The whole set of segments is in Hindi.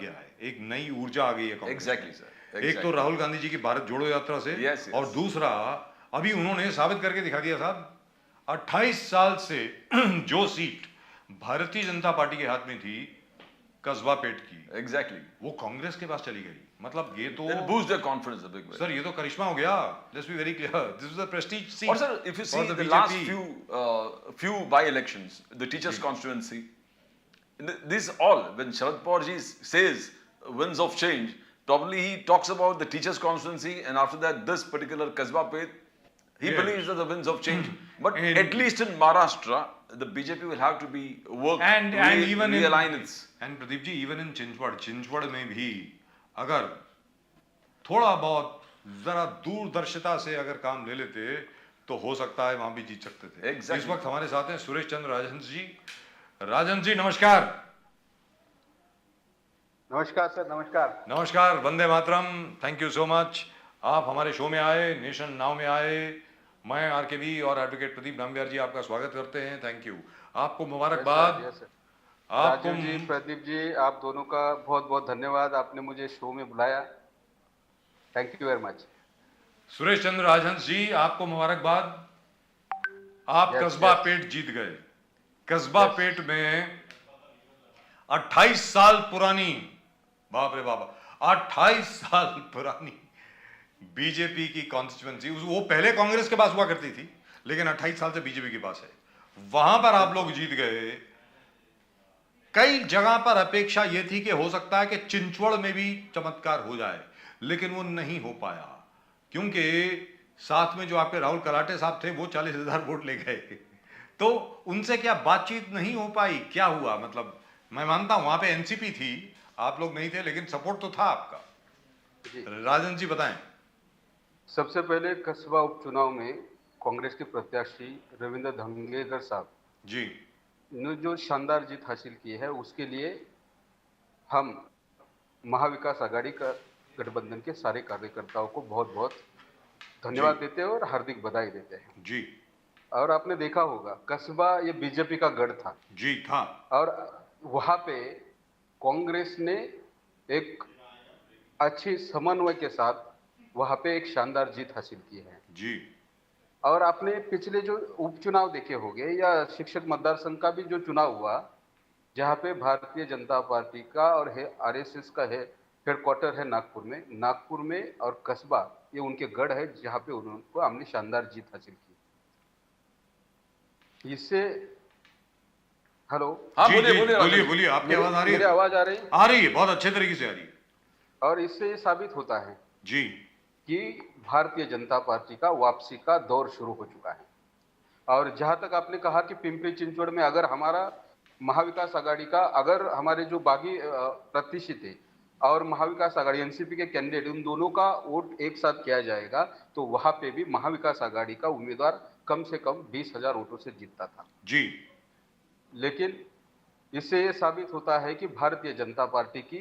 गया है, एक नई ऊर्जा आ गई है कांग्रेस एग्जैक्टली में। सर, एक तो राहुल गांधी जी की भारत जोड़ो यात्रा से, Yes, yes. और दूसरा अभी उन्होंने साबित करके दिखा दिया साहब, 28 साल से जो सीट भारतीय जनता पार्टी के हाथ में थी कस्बा पेट की, एग्जैक्टली, वो कांग्रेस के पास चली गई। मतलब ये तो boost their confidence a big way. Sir ये तो करिश्मा हो गया। Let's be very clear, this is a Prestige seat. Or sir, if you see the last few by-elections, the teachers' constituency, this all when Sharad Pawar ji says winds of change, probably he talks about the teachers' constituency, and after that, this particular Kasba Peth, he Yes. believes that the winds of change. But And- at least in Maharashtra, the BJP will have to be work and to even realign its. And Pradeep ji even in Chinchwad में भी अगर थोड़ा बहुत जरा दूरदर्शिता से अगर काम ले लेते तो हो सकता है वहां भी जीत सकते थे। Exactly. इस वक्त हमारे साथ हैं सुरेश चंद्र राजहंस जी। राजहंस जी नमस्कार। नमस्कार सर, नमस्कार। नमस्कार, Vande Mataram, thank you so much. आप हमारे शो में आए, नेशन नाउ में आए। मैं आरकेवी और एडवोकेट प्रदीप नामबियार जी आपका स्वागत करते हैं, थैंक यू। आपको मुबारकबाद। Yes sir. आपको राजीव जी, प्रदीप जी, आप दोनों का बहुत बहुत धन्यवाद, आपने मुझे शो में बुलाया। Thank you very much. Suresh Chandra Rajhans ji आपको मुबारकबाद। आप Yes, कस्बा yes. पेट जीत गए। कस्बा पेट में 28 साल पुरानी, बाप रे बाप, 28 साल पुरानी बीजेपी की कॉन्स्टिट्यूएंसी, वो पहले कांग्रेस के पास हुआ करती थी, लेकिन 28 साल से बीजेपी के पास है। वहां पर आप लोग जीत गए। कई जगह पर अपेक्षा यह थी कि हो सकता है कि चिंचवड़ में भी चमत्कार हो जाए, लेकिन वो नहीं हो पाया, क्योंकि साथ में जो आपके राहुल कलाटे साहब थे वो 40,000 वोट ले गए। तो उनसे क्या बातचीत नहीं हो पाई, क्या हुआ? मतलब मैं मानता हूं वहां पे एनसीपी थी, आप लोग नहीं थे, लेकिन सपोर्ट तो था आपका। राजन जी बताएं। सबसे पहले कस्बा उपचुनाव में कांग्रेस के प्रत्याशी रविंद्र धंगेकर साहब जी ने जो शानदार जीत हासिल की है, उसके लिए हम महाविकास आघाड़ी का गठबंधन के सारे कार्यकर्ताओं को बहुत बहुत धन्यवाद देते हैं और हार्दिक बधाई देते हैं। जी और आपने देखा होगा, कस्बा ये बीजेपी का गढ़ था जी था। और वहां पे कांग्रेस ने एक अच्छी समन्वय के साथ वहां पे एक शानदार जीत हासिल की है। जी और आपने पिछले जो उपचुनाव देखे होंगे या शिक्षक मतदार संघ का भी जो चुनाव हुआ, जहां पे भारतीय जनता पार्टी का और आरएसएस का है हेडक्वार्टर है नागपुर में और कस्बा ये उनके गढ़ है, जहां पे उनको हमने शानदार जीत हासिल की। इससे हेलो, हाँ, जी, बोलिए जी, बोलिए बोलिए राजन। बोलिए, आपकी आवाज आ रही मेरी है? आवाज आ रही है? आ रही है, बहुत अच्छे तरीके से आ रही है। और इससे ये साबित होता है जी कि भारतीय जनता पार्टी का वापसी का दौर शुरू हो चुका है। और जहां तक आपने कहा कि पिंपरी चिंचवड़ में अगर हमारा महाविकास आघाड़ी का, अगर हमारे जो बागी प्रत्याशी थे और महाविकास आघाड़ी एनसीपी के कैंडिडेट, उन दोनों का वोट एक साथ किया जाएगा तो वहां पे भी महाविकास आघाड़ी का उम्मीदवार कम से कम 20,000 वोटों से जीतता था। जी लेकिन इससे ये साबित होता है कि भारतीय जनता पार्टी की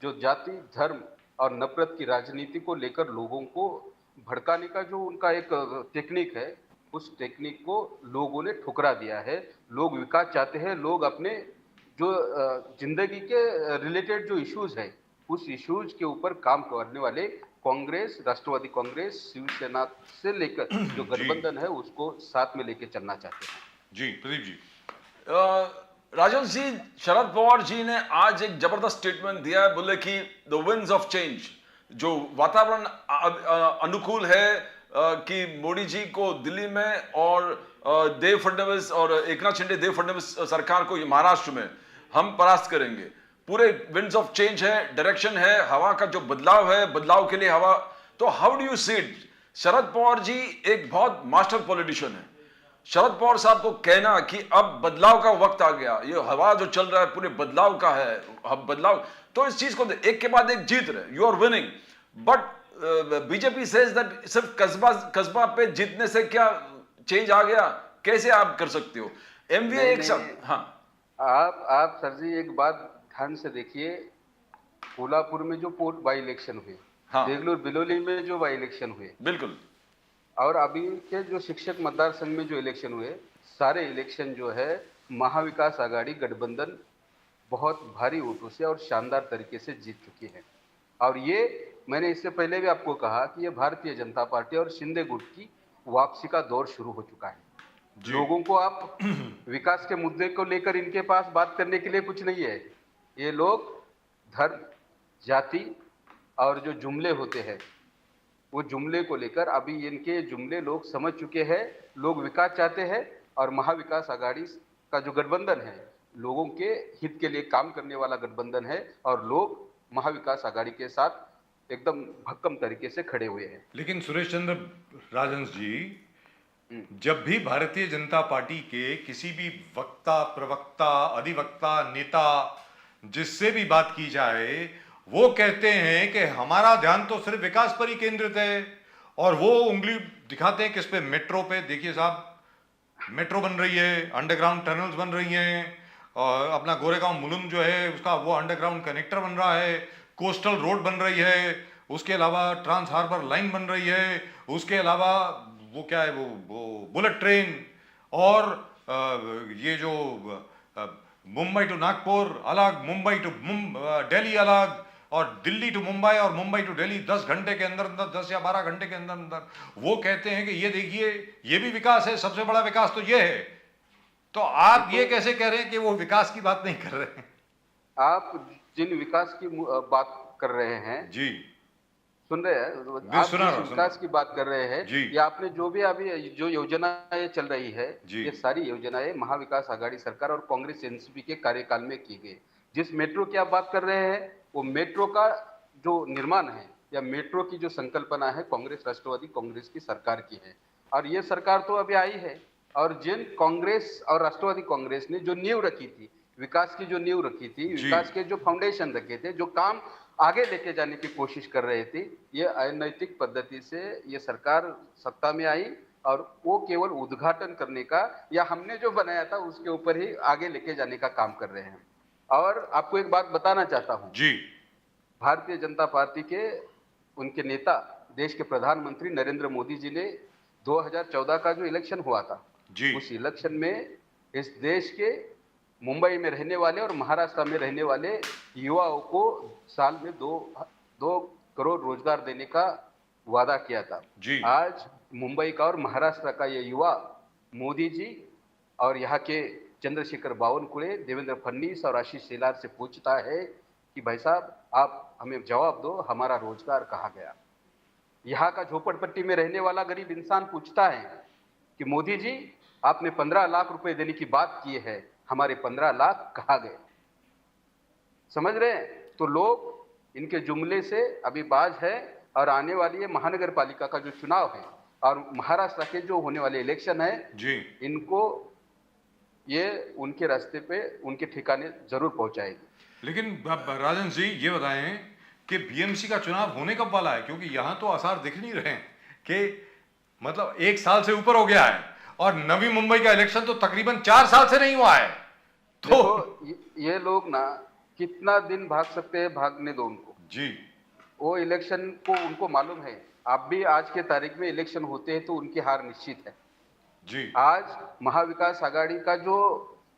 जो जाति, धर्म और नफरत की राजनीति को लेकर लोगों को भड़काने का जो उनका एक टेक्निक है, उस टेक्निक को लोगों ने ठुकरा दिया है। लोग विकास चाहते हैं, लोग अपने जो जिंदगी के रिलेटेड जो इश्यूज है, उस इश्यूज के ऊपर काम करने वाले कांग्रेस, राष्ट्रवादी कांग्रेस, शिवसेना से लेकर जो गठबंधन है उसको साथ में लेके चलना चाहते हैं। जी प्रदीप जी। राजन जी, शरद पवार जी ने आज एक जबरदस्त स्टेटमेंट दिया है, बोले कि द विंड्स ऑफ चेंज, जो वातावरण अनुकूल है कि मोदी जी को दिल्ली में और देव फडणवीस और एकनाथ शिंदे देव फडणवीस सरकार को महाराष्ट्र में हम परास्त करेंगे। पूरे विंड्स ऑफ चेंज है, डायरेक्शन है, हवा का जो बदलाव है, बदलाव के लिए हवा। तो how do you see it? Sharad Pawar ji एक बहुत मास्टर पॉलिटिशियन है। शरद पवार साहब को कहना कि अब बदलाव का वक्त आ गया, ये हवा जो चल रहा है पूरे बदलाव का है, अब बदलाव, तो इस चीज को एक के बाद एक जीत रहे, you are winning, but BJP says that सिर्फ कस्बा पे जीतने से क्या चेंज आ गया? कैसे आप कर सकते हो? एमवीए एक साथ। हाँ, आप सर जी एक बात ध्यान से देखिए, कोल्हापुर में जो पोर्ट बाई इलेक्शन हुए, हाँ, देगलूर बिलोली में जो बाई इलेक्शन हुए, बिल्कुल, और अभी के जो शिक्षक मतदार संघ में जो इलेक्शन हुए, सारे इलेक्शन जो है महाविकास आघाड़ी गठबंधन बहुत भारी वोटों से और शानदार तरीके से जीत चुकी है। और ये मैंने इससे पहले भी आपको कहा कि ये भारतीय जनता पार्टी और शिंदे गुट की वापसी का दौर शुरू हो चुका है। जी। लोगों को आप विकास के मुद्दे को लेकर इनके पास बात करने के लिए कुछ नहीं है। ये लोग धर्म, जाति और जो जुमले होते हैं, वो जुमले को लेकर अभी इनके जुमले लोग समझ चुके हैं। लोग विकास चाहते हैं और महाविकास आघाड़ी का जो गठबंधन है, लोगों के हित के लिए काम करने वाला गठबंधन है और लोग महाविकास आघाड़ी के साथ एकदम भक्कम तरीके से खड़े हुए हैं। लेकिन सुरेश चंद्र राजहंस जी, जब भी भारतीय जनता पार्टी के किसी भी वक्ता, प्रवक्ता, अधिवक्ता, नेता जिससे भी बात की जाए, वो कहते हैं कि हमारा ध्यान तो सिर्फ विकास पर ही केंद्रित है, और वो उंगली दिखाते हैं किस पे? मेट्रो पे। देखिए साहब, मेट्रो बन रही है, अंडरग्राउंड टनल्स बन रही हैं, और अपना गोरेगांव मुलुंड जो है उसका वो अंडरग्राउंड कनेक्टर बन रहा है, कोस्टल रोड बन रही है, उसके अलावा ट्रांस हार्बर लाइन बन रही है, उसके अलावा वो क्या है, वो बुलेट ट्रेन, और ये जो मुंबई टू नागपुर अलग, मुंबई टू दिल्ली अलग, और दिल्ली टू मुंबई और मुंबई टू दिल्ली 10 घंटे के अंदर अंदर, 10 या 12 घंटे के अंदर अंदर। वो कहते हैं कि ये देखिए, ये भी विकास है, सबसे बड़ा विकास तो ये है। तो आप ये कैसे कह रहे हैं कि वो विकास की बात नहीं कर रहे हैं? आप जिन विकास की बात कर रहे हैं, जी सुन रहे हैं, आप जिस विकास की बात कर रहे हैं, जी। ये आपने जो भी अभी जो योजनाएं चल रही है, जी। ये सारी योजनाएं महाविकास आघाड़ी सरकार और कांग्रेस एनसीपी के कार्यकाल में की गई। जिस मेट्रो की आप बात कर रहे हैं, वो मेट्रो का जो निर्माण है या मेट्रो की जो संकल्पना है, कांग्रेस, राष्ट्रवादी कांग्रेस की सरकार की है। और ये सरकार तो अभी आई है, और जिन कांग्रेस और राष्ट्रवादी कांग्रेस ने जो नींव रखी थी, विकास की जो नींव रखी थी, विकास के जो फाउंडेशन रखे थे, जो काम आगे लेके जाने की कोशिश कर रहे थे, ये अनैतिक पद्धति से ये सरकार सत्ता में आई, और वो केवल उद्घाटन करने का या हमने जो बनाया था उसके ऊपर ही आगे लेके जाने का काम कर रहे हैं। और आपको एक बात बताना चाहता हूं जी। भारतीय जनता पार्टी के उनके नेता, देश के प्रधानमंत्री नरेंद्र मोदी जी ने 2014 का जो इलेक्शन हुआ था जी। उस इलेक्शन में इस देश के मुंबई में रहने वाले और महाराष्ट्र में रहने वाले युवाओं को साल में 2 करोड़ रोजगार देने का वादा किया था। जी। आज मुंबई का और महाराष्ट्र का ये युवा मोदी जी और यहाँ के चंद्रशेखर बावनकुळे, देवेंद्र फडणवीस और आशीष शेलार से पूछता है कि भाई साहब, आप हमें जवाब दो, हमारा रोजगार कहाँ गया? यहाँ का झोपड़पट्टी में रहने वाला गरीब इंसान पूछता है कि मोदी जी, आपने 15 लाख रुपए देने की बात की है, हमारे 15 लाख कहाँ गए? समझ रहे हैं? तो लोग इनके जुमले से अभी बाज है, और आने वाली है महानगर पालिका का जो चुनाव है और महाराष्ट्र के जो होने वाले इलेक्शन है जी। इनको ये उनके रास्ते पे, उनके ठिकाने जरूर पहुंचाएगी। लेकिन राजन जी, ये बताएं कि बीएमसी का चुनाव होने कब वाला है? क्योंकि यहां तो आसार दिख नहीं रहे हैं कि मतलब 1 साल से ऊपर हो गया है, और नवी मुंबई का इलेक्शन तो तकरीबन 4 साल से नहीं हुआ है। तो देखो, ये लोग ना कितना दिन भाग सकते हैं, भागने दो उनको जी। वो इलेक्शन को उनको मालूम है। आप भी आज के तारीख में इलेक्शन होते हैं तो उनकी हार निश्चित है जी। आज महाविकास आघाड़ी का जो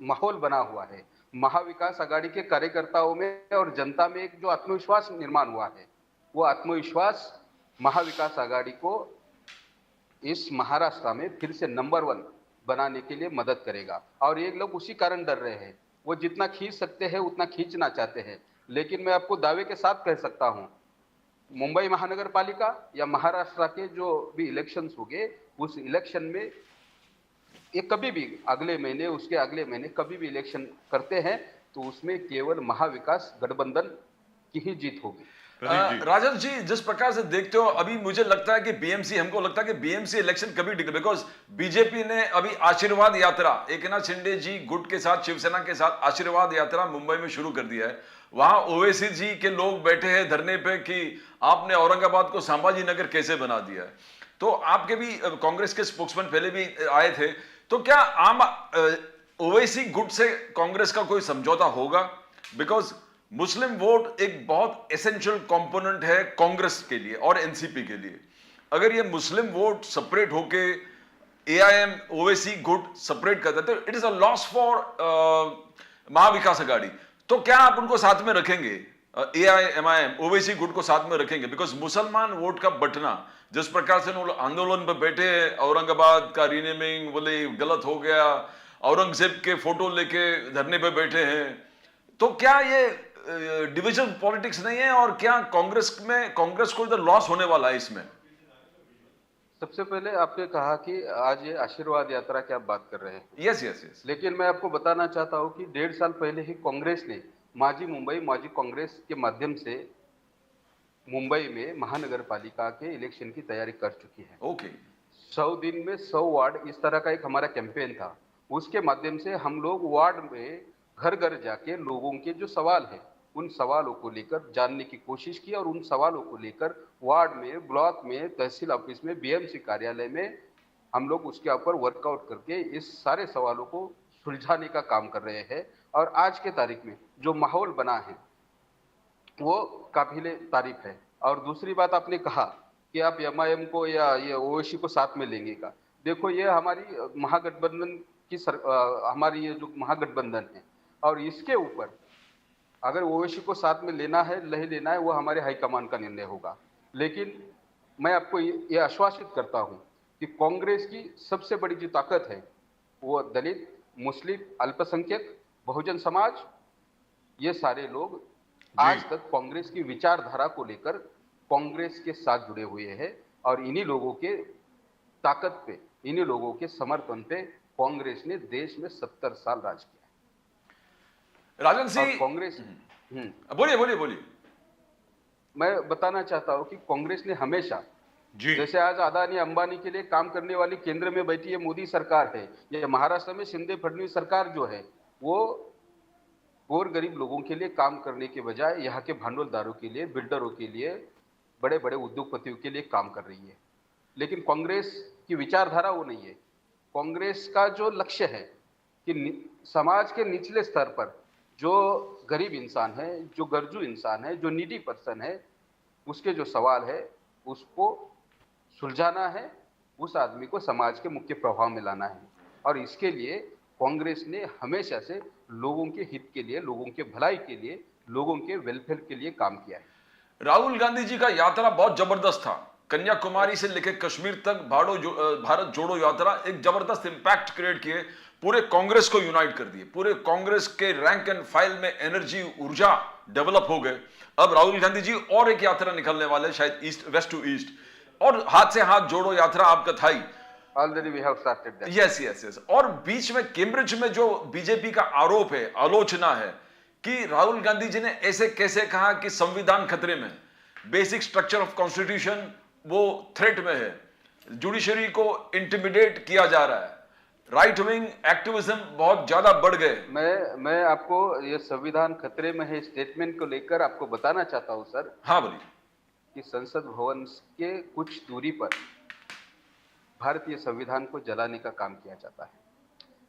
माहौल बना हुआ है, महाविकास आघाड़ी के कार्यकर्ताओं में और जनता में एक जो आत्मविश्वास निर्माण हुआ है, वो आत्मविश्वास महाविकास आघाड़ी को इस महाराष्ट्र में फिर से नंबर 1 बनाने के लिए मदद करेगा। और ये लोग उसी कारण डर रहे हैं, वो जितना खींच सकते हैं उतना खींचना चाहते हैं। लेकिन मैं आपको दावे के साथ कह सकता हूं, मुंबई महानगर पालिका या महाराष्ट्र के जो भी इलेक्शंस होंगे, उस इलेक्शन में ये कभी भी अगले महीने, उसके अगले महीने कभी भी इलेक्शन करते हैं तो उसमें केवल महाविकास गठबंधन की ही जीत होगी। राजन जी, जिस प्रकार से देखते हो, अभी मुझे लगता है कि बीएमसी, हमको लगता है कि बीएमसी इलेक्शन कभी टिके, बिकॉज बीजेपी ने अभी आशीर्वाद यात्रा, एकनाथ शिंदे जी गुट के साथ, शिवसेना के साथ आशीर्वाद यात्रा मुंबई में शुरू कर दिया है। वहां ओवैसी जी के लोग बैठे हैं धरने पे कि आपने औरंगाबाद को संभाजी नगर कैसे बना दिया है। तो आपके भी कांग्रेस के स्पोक्समैन पहले भी आए थे, तो क्या आम ओवैसी गुट से कांग्रेस का कोई समझौता होगा? बिकॉज मुस्लिम वोट एक बहुत एसेंशियल कंपोनेंट है कांग्रेस के लिए और एनसीपी के लिए। अगर ये मुस्लिम वोट सेपरेट होके एआईएम ओवैसी गुट सेपरेट करता है तो it is a loss for Mahavikas Aghadi. तो क्या आप उनको साथ में रखेंगे? AIMIM ओवैसी गुट को साथ में रखेंगे? बिकॉज मुसलमान वोट का बंटना, जिस प्रकार से उन्होंने आंदोलन पर बैठे हैं, औरंगाबाद का रीनेमिंग बोले गलत हो गया, औरंगजेब के फोटो लेके धरने पे बैठे हैं, तो क्या ये डिविजन पॉलिटिक्स नहीं है? और क्या कांग्रेस को इधर लॉस होने वाला है इसमें? सबसे पहले आपने कहा कि आज ये आशीर्वाद यात्रा की आप बात कर रहे हैं, यस यस यस। लेकिन मैं आपको बताना चाहता हूं कि 1.5 साल पहले ही कांग्रेस ने माजी कांग्रेस के माध्यम से मुंबई में महानगर पालिका के इलेक्शन की तैयारी कर चुकी है। ओके। 100 दिन में 100 वार्ड, इस तरह का एक हमारा कैंपेन था। उसके माध्यम से हम लोग वार्ड में घर घर जाके लोगों के जो सवाल है उन सवालों को लेकर जानने की कोशिश की और उन सवालों को लेकर वार्ड में, ब्लॉक में, तहसील ऑफिस में, बीएमसी कार्यालय में हम लोग उसके ऊपर वर्कआउट करके इस सारे सवालों को सुलझाने का काम कर रहे हैं। और आज के तारीख में जो माहौल बना है वो काबिले तारीफ है। और दूसरी बात आपने कहा कि आप एमआईएम को या ये ओवैसी को साथ में लेंगे का, देखो ये हमारी महागठबंधन की हमारी ये जो महागठबंधन है और इसके ऊपर अगर ओवैसी को साथ में लेना है नहीं लेना है वो हमारे हाईकमान का निर्णय होगा। लेकिन मैं आपको ये आश्वासित करता हूं कि कांग्रेस की सबसे बड़ी जो ताकत है वो दलित, मुस्लिम, अल्पसंख्यक, बहुजन समाज, ये सारे लोग आज तक कांग्रेस की विचारधारा को लेकर कांग्रेस के साथ जुड़े हुए हैं और इन्हीं लोगों के ताकत पे, इन्हीं लोगों के समर्थन पे कांग्रेस ने देश में 70 साल राज किया। राजन और सिंह, कांग्रेस बोलिए बोलिए बोलिए। मैं बताना चाहता हूं कि कांग्रेस ने हमेशा, जी जैसे आज अदानी अंबानी के लिए काम करने वाली केंद्र में बैठी है मोदी सरकार है, ये महाराष्ट्र में शिंदे फडणवीस सरकार जो है वो और गरीब लोगों के लिए काम करने के बजाय यहाँ के भांडवलदारों के लिए, बिल्डरों के लिए, बड़े बड़े उद्योगपतियों के लिए काम कर रही है। लेकिन कांग्रेस की विचारधारा वो नहीं है। कांग्रेस का जो लक्ष्य है कि समाज के निचले स्तर पर जो गरीब इंसान है, जो गरजू इंसान है, जो नीडी पर्सन है, उसके जो सवाल है उसको सुलझाना है, उस आदमी को समाज के मुख्य प्रभाव में लाना है। और इसके लिए कांग्रेस ने हमेशा से लोगों के हित के लिए, लोगों के भलाई के लिए, लोगों के वेलफेयर के लिए काम किया है। राहुल गांधी जी का यात्रा बहुत जबरदस्त था। कन्याकुमारी से लेकर कश्मीर तक भारत जोड़ो यात्रा एक जबरदस्त इंपैक्ट क्रिएट किए, पूरे कांग्रेस को यूनाइट कर दिए, पूरे कांग्रेस के रैंक एंड फाइल में एनर्जी, ऊर्जा डेवलप हो गए। अब राहुल गांधी जी और एक यात्रा निकलने वाले, शायद ईस्ट, वेस्ट टू ईस्ट, और हाथ से हाथ जोड़ो यात्रा आपका था ही। Already we have started that. Yes yes yes. और बीच में कैम्ब्रिज में जो बीजेपी का आरोप है, आलोचना है कि राहुल गांधी जी ने ऐसे कैसे कहा कि संविधान खतरे में, बेसिक स्ट्रक्चर ऑफ कॉन्स्टिट्यूशन वो थ्रेट में है, जुडिशरी को इंटिमिडेट किया जा रहा है, राइट विंग एक्टिविज्म बहुत ज्यादा बढ़ गए। मैं आपको ये संविधान खतरे में है स्टेटमेंट को लेकर आपको बताना चाहता हूं सर। हाँ बोलिए। कि संसद भवन के कुछ दूरी पर भारतीय संविधान को जलाने का काम किया जाता है।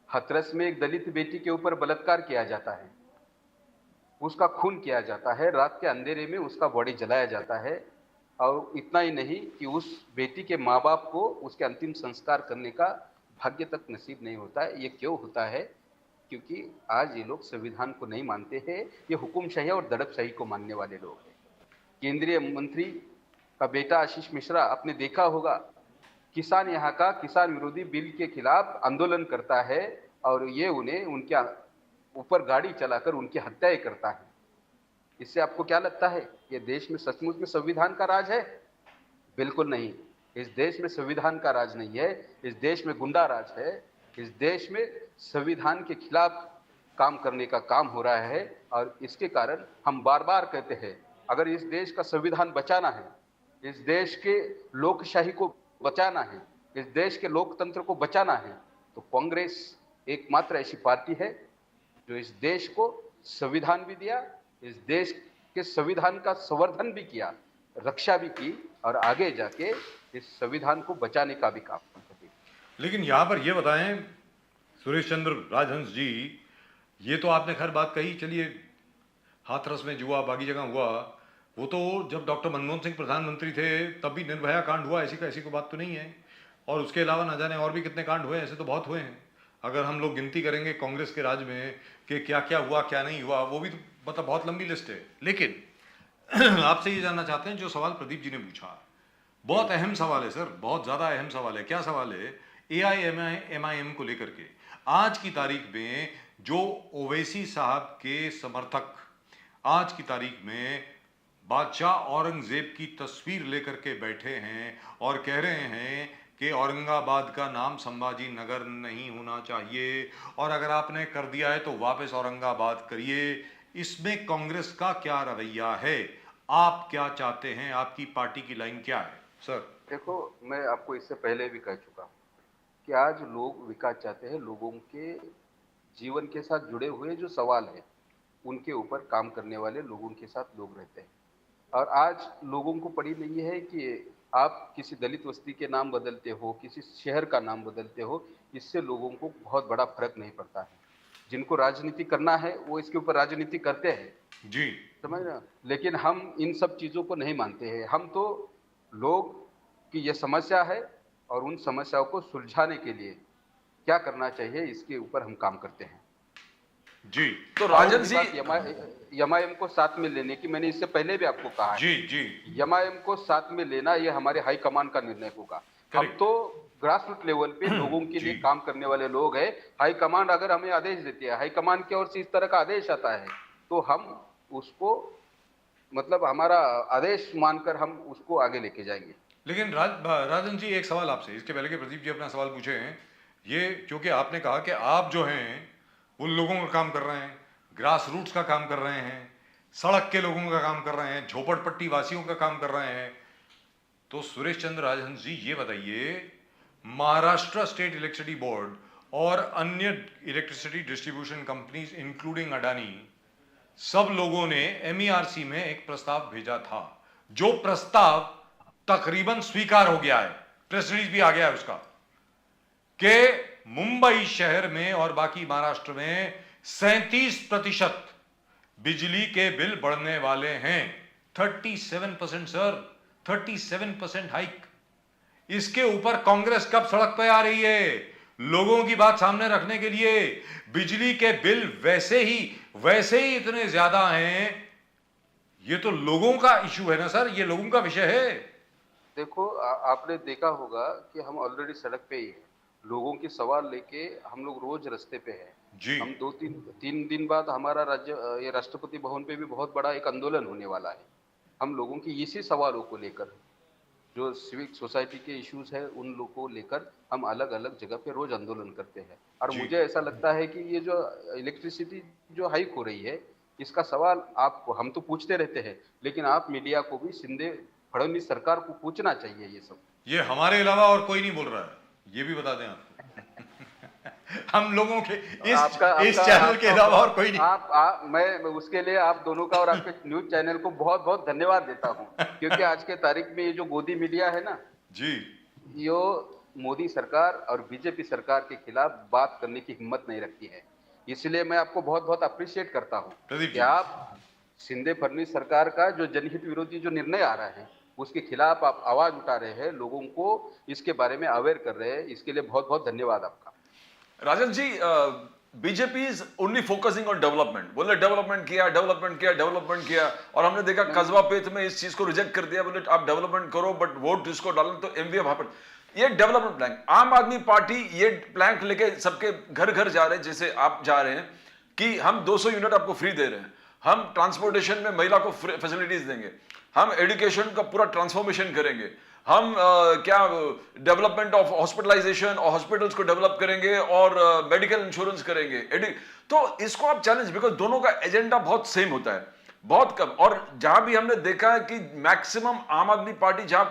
हाथरस में एक दलित बेटी के ऊपर बलात्कार किया जाता है, उसका खून किया जाता है, रात के अंधेरे में उसका बॉडी जलाया जाता है। और इतना ही नहीं कि उस बेटी के माँ बाप को उसके अंतिम संस्कार करने का भाग्य तक नसीब नहीं होता है। ये क्यों होता है? क्योंकि आज ये लोग संविधान को नहीं मानते हैं, ये हुकुमशाही और दड़पशाही को मानने वाले लोग हैं। केंद्रीय मंत्री का बेटा आशीष मिश्रा, आपने देखा होगा, किसान यहाँ का किसान विरोधी बिल के खिलाफ आंदोलन करता है और ये उन्हें उनके ऊपर गाड़ी चलाकर उनकी हत्याएं करता है। इससे आपको क्या लगता है, ये देश में सचमुच में संविधान का राज है? बिल्कुल नहीं। इस देश में संविधान का राज नहीं है, इस देश में गुंडा राज है। इस देश में संविधान के खिलाफ काम करने का काम हो रहा है। और इसके कारण हम बार बार कहते हैं, अगर इस देश का संविधान बचाना है, इस देश के लोकशाही को बचाना है, इस देश के लोकतंत्र को बचाना है, तो कांग्रेस एकमात्र ऐसी पार्टी है जो इस देश को संविधान भी दिया, इस देश के संविधान का संवर्धन भी किया, रक्षा भी की और आगे जाके इस संविधान को बचाने का भी काम करेगी। लेकिन यहाँ पर ये बताएं सुरेश चंद्र राजहंस जी, ये तो आपने खैर बात कही, चलिए हाथरस में जो हुआ, बाकी जगह हुआ, वो तो जब डॉक्टर मनमोहन सिंह प्रधानमंत्री थे तब भी निर्भया कांड हुआ, ऐसी कोई बात तो नहीं है। और उसके अलावा ना जाने और भी कितने कांड हुए, ऐसे तो बहुत हुए हैं। अगर हम लोग गिनती करेंगे कांग्रेस के राज में कि क्या क्या हुआ क्या नहीं हुआ, वो भी तो मतलब बहुत लंबी लिस्ट है, लेकिन आपसे ये जानना चाहते हैं जो सवाल प्रदीप जी ने पूछा, बहुत अहम सवाल है सर, बहुत ज्यादा अहम सवाल है। क्या सवाल है? AIMIM को लेकर के आज की तारीख में जो ओवैसी साहब के समर्थक आज की तारीख में बादशाह औरंगजेब की तस्वीर लेकर के बैठे हैं और कह रहे हैं कि औरंगाबाद का नाम संभाजी नगर नहीं होना चाहिए, और अगर आपने कर दिया है तो वापस औरंगाबाद करिए। इसमें कांग्रेस का क्या रवैया है? आप क्या चाहते हैं? आपकी पार्टी की लाइन क्या है सर? देखो, मैं आपको इससे पहले भी कह चुका हूँ कि आज लोग विकास चाहते हैं। लोगों के जीवन के साथ जुड़े हुए जो सवाल है उनके ऊपर काम करने वाले लोगों के साथ लोग रहते हैं। और आज लोगों को पड़ी नहीं है कि आप किसी दलित बस्ती के नाम बदलते हो, किसी शहर का नाम बदलते हो, इससे लोगों को बहुत बड़ा फर्क नहीं पड़ता है। जिनको राजनीति करना है वो इसके ऊपर राजनीति करते हैं, जी समझ रहे हो? लेकिन हम इन सब चीज़ों को नहीं मानते हैं। हम तो लोग की ये समस्या है और उन समस्याओं को सुलझाने के लिए क्या करना चाहिए इसके ऊपर हम काम करते हैं। जी तो राजन जी, एमआईएम को साथ में लेने की मैंने इससे पहले भी आपको कहा है। जी जी एमआईएम को साथ में लेना ये हमारे हाईकमान का निर्णय होगा। हम Correct. तो ग्रास रूट लेवल पे लोगों के लिए जी। काम करने वाले लोग हैं। हाईकमान अगर हमें आदेश देती है, हाईकमान की ओर से इस तरह का आदेश आता है तो हम उसको मतलब हमारा आदेश मानकर हम उसको आगे लेके जाएंगे। लेकिन राजन जी, एक सवाल आपसे, इसके पहले कि प्रदीप जी अपना सवाल पूछे हैं, ये क्योंकि आपने कहा कि आप जो हैं उन लोगों का काम कर रहे हैं, ग्रास रूट्स का काम कर रहे हैं, सड़क के लोगों का काम कर रहे हैं, झोपड़पट्टी वासियों का काम कर रहे हैं, तो सुरेश चंद्र राजहंस जी ये बताइए, महाराष्ट्र स्टेट इलेक्ट्रिसिटी बोर्ड और अन्य electricity distribution companies including Adani, सब लोगों ने MERC में एक प्रस्ताव भेजा था, जो प्रस्ताव तकरीबन स्वीकार हो गया है, प्रेस रिलीज भी आ गया है उसका, कि मुंबई शहर में और बाकी महाराष्ट्र में 37% बिजली के बिल बढ़ने वाले हैं। 37% सर, 37% हाइक। इसके ऊपर कांग्रेस कब सड़क पे आ रही है लोगों की बात सामने रखने के लिए? बिजली के बिल वैसे ही इतने ज्यादा हैं। ये तो लोगों का इशू है ना सर, ये लोगों का विषय है। देखो, आपने देखा होगा कि हम ऑलरेडी सड़क पे ही हैं। लोगों के सवाल लेके हम लोग रोज रास्ते पे हैं। जी हम 2-3 दिन बाद हमारा ये राष्ट्रपति भवन पे भी बहुत बड़ा एक आंदोलन होने वाला है। हम लोगों की इसी सवालों को लेकर, जो सिविक सोसाइटी के इश्यूज है उन लोगों को लेकर हम अलग अलग जगह पे रोज आंदोलन करते हैं। और जी। मुझे ऐसा लगता है कि ये जो इलेक्ट्रिसिटी जो हाइक हो रही है, इसका सवाल आपको हम तो पूछते रहते हैं, लेकिन आप मीडिया को भी शिंदे फडणवीस सरकार को पूछना चाहिए ये सब। ये हमारे अलावा और कोई नहीं बोल रहा है, ये भी बता दें आप। हम लोगों के इस चैनल के अलावा और कोई नहीं। मैं उसके लिए आप दोनों का और आपके न्यूज चैनल को बहुत बहुत धन्यवाद देता हूं, क्योंकि आज के तारीख में ये जो गोदी मीडिया है ना जी, यो मोदी सरकार और बीजेपी सरकार के खिलाफ बात करने की हिम्मत नहीं रखती है। इसलिए मैं आपको बहुत बहुत अप्रिशिएट करता हूँ प्रदीप कि जी। आप शिंदे फडणवीस सरकार का जो जनहित विरोधी जो निर्णय आ रहा है उसके खिलाफ आप आवाज उठा रहे हैं, लोगों को इसके बारे में अवेयर कर रहे हैं। इसके लिए बहुत बहुत धन्यवाद आपका। Rajan ji, BJP is only focusing on development. बोले डेवलपमेंट किया, और हमने देखा कस्बा पेट में इस चीज को रिजेक्ट कर दिया। बोले आप डेवलपमेंट करो बट वोट जिसको डालें तो MVF वहां पर। ये डेवलपमेंट प्लान, आम आदमी पार्टी ये प्लान लेके सबके घर घर जा रहे हैं, जैसे आप जा रहे हैं कि हम 200 यूनिट आपको फ्री दे रहे हैं, हम ट्रांसपोर्टेशन में महिला को फैसिलिटीज देंगे, हम एजुकेशन का पूरा ट्रांसफॉर्मेशन करेंगे, हम क्या डेवलपमेंट ऑफ हॉस्पिटलाइजेशन और हॉस्पिटल्स को डेवलप करेंगे और मेडिकल इंश्योरेंस करेंगे। तो इसको आप चैलेंज, बिकॉज दोनों का एजेंडा बहुत सेम होता है, बहुत कम। और जहां भी हमने देखा है कि मैक्सिमम आम आदमी पार्टी जहां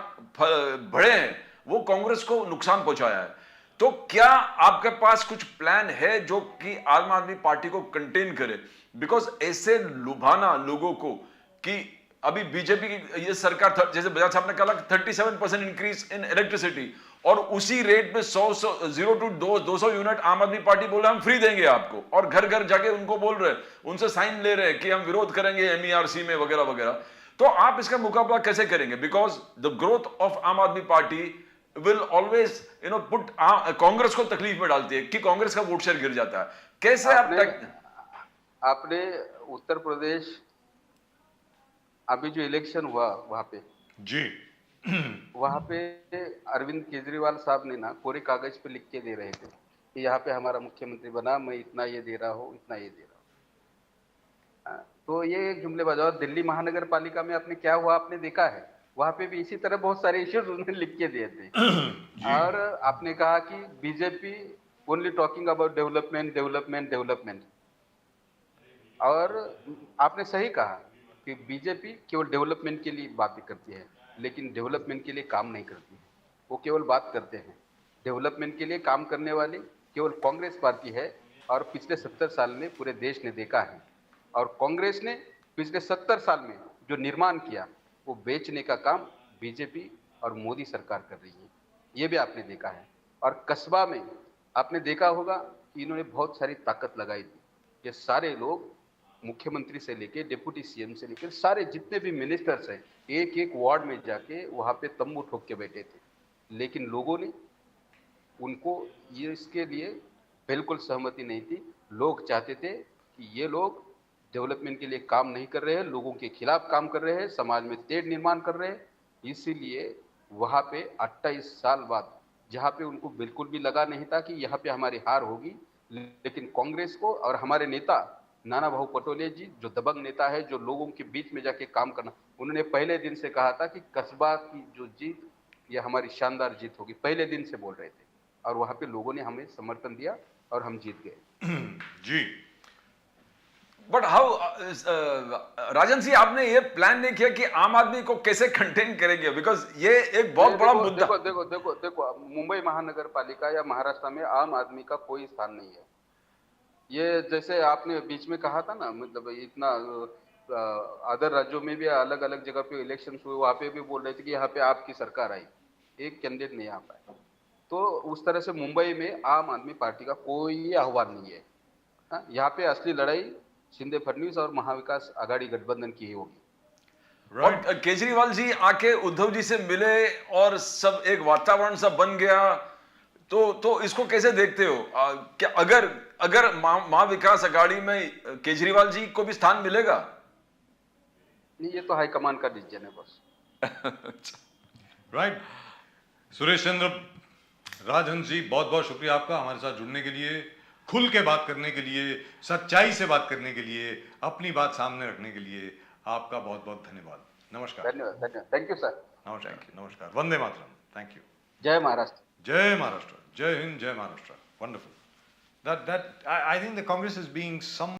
बढ़े हैं वो कांग्रेस को नुकसान पहुंचाया है। तो क्या आपके पास कुछ प्लान है जो कि आम आदमी पार्टी को कंटेन करे? बिकॉज ऐसे लुभाना लोगों को कि अभी बीजेपी की ये सरकार, जैसे बजाज साहब ने कहा 37% इंक्रीज इन इलेक्ट्रिसिटी, और उसी रेट में 0 to 200 यूनिट आम आदमी पार्टी बोल रहे हम फ्री देंगे आपको, और घर घर जाके उनको बोल रहे हैं, उनसे साइन ले रहे हैं कि हम विरोध करेंगे MERC में वगैरह वगैरह। तो आप इसका मुकाबला कैसे करेंगे? बिकॉज द ग्रोथ ऑफ आम आदमी party will always put Congress को तकलीफ में डालती है कि कांग्रेस का वोट शेयर गिर जाता है। कैसे आप आपने उत्तर प्रदेश अभी जो इलेक्शन हुआ वहां पे जी वहां पे अरविंद केजरीवाल साहब ने ना कोरे कागज पे लिख के दे रहे थे कि यहाँ पे हमारा मुख्यमंत्री बना, मैं इतना ये दे रहा हूँ, इतना ये दे रहा हूँ। तो ये एक जुमलेबाज। और दिल्ली महानगर पालिका में आपने क्या हुआ आपने देखा है, वहां पे भी इसी तरह बहुत सारे इश्यूज उन्होंने लिख के दिए थे। जी और आपने कहा कि BJP only talking about development development development. और आपने सही कहा कि बीजेपी केवल डेवलपमेंट के लिए बातें करती है, लेकिन डेवलपमेंट के लिए काम नहीं करती है। वो केवल बात करते हैं। डेवलपमेंट के लिए काम करने वाली केवल कांग्रेस पार्टी है। और पिछले 70 साल में पूरे देश ने देखा है, और कांग्रेस ने पिछले 70 साल में जो निर्माण किया वो बेचने का काम बीजेपी और मोदी सरकार कर रही है। ये भी आपने देखा है। और कस्बा में आपने देखा होगा कि इन्होंने बहुत सारी ताकत लगाई थी। ये सारे लोग मुख्यमंत्री से लेके डिप्टी सीएम से लेकर सारे जितने भी मिनिस्टर्स हैं, एक एक वार्ड में जाके वहां पे तंबू ठोक के बैठे थे। लेकिन लोगों ने उनको ये इसके लिए बिल्कुल सहमति नहीं थी। लोग चाहते थे कि ये लोग डेवलपमेंट के लिए काम नहीं कर रहे हैं, लोगों के खिलाफ काम कर रहे हैं, समाज में तेढ़ निर्माण कर रहे हैं। इसीलिए वहां पे 28 साल बाद, जहां पे उनको बिल्कुल भी लगा नहीं था कि यहाँ पे हमारी हार होगी, लेकिन कांग्रेस को और हमारे नेता नाना भाऊ पटोले जी जो दबंग नेता है, जो लोगों के बीच में जाके काम करना, उन्होंने पहले दिन से कहा था कि कस्बा की जो जीत ये हमारी शानदार जीत होगी। पहले दिन से बोल रहे थे, और वहां पे लोगों ने हमें समर्थन दिया और हम जीत गए। जी बट हाउ राजन जी, आपने ये प्लान नहीं किया कि आम आदमी को कैसे कंटेन करेंगे? बिकॉज ये एक बहुत बड़ा देखो मुद्दा। देखो देखो देखो देखो मुंबई महानगर पालिका या महाराष्ट्र में आम आदमी का कोई स्थान नहीं है। ये जैसे आपने बीच में कहा था ना, मतलब इतना अदर राज्यों में भी अलग अलग जगह पे इलेक्शन हुए, वहां पे भी बोल रहे थे कि यहाँ पे आपकी सरकार आई, एक कैंडिडेट नहीं आ पाया। तो उस तरह से मुंबई में आम आदमी पार्टी का कोई आह्वान नहीं है। हाँ, यहाँ पे असली लड़ाई शिंदे फडणवीस और महाविकास आघाड़ी गठबंधन की ही होगी। राइट और केजरीवाल जी आके उद्धव जी से मिले और सब एक वातावरण सा बन गया, तो इसको कैसे देखते हो? क्या अगर अगर महाविकास आघाड़ी में केजरीवाल जी को भी स्थान मिलेगा? नहीं, ये तो हाईकमान का डिसीजन है बस। राइट सुरेश चंद्र राजन जी, बहुत बहुत शुक्रिया आपका हमारे साथ जुड़ने के लिए, खुल के बात करने के लिए, सच्चाई से बात करने के लिए, अपनी बात सामने रखने के लिए आपका बहुत बहुत धन्यवाद। नमस्कार। धन्यवाद धन्यवाद, थैंक यू सर। नमस्कार नमस्कार, वंदे मातरम, थैंक यू। जय महाराष्ट्र। जय महाराष्ट्र, जय हिंद, जय Maharashtra, wonderful. That I think the Congress is being some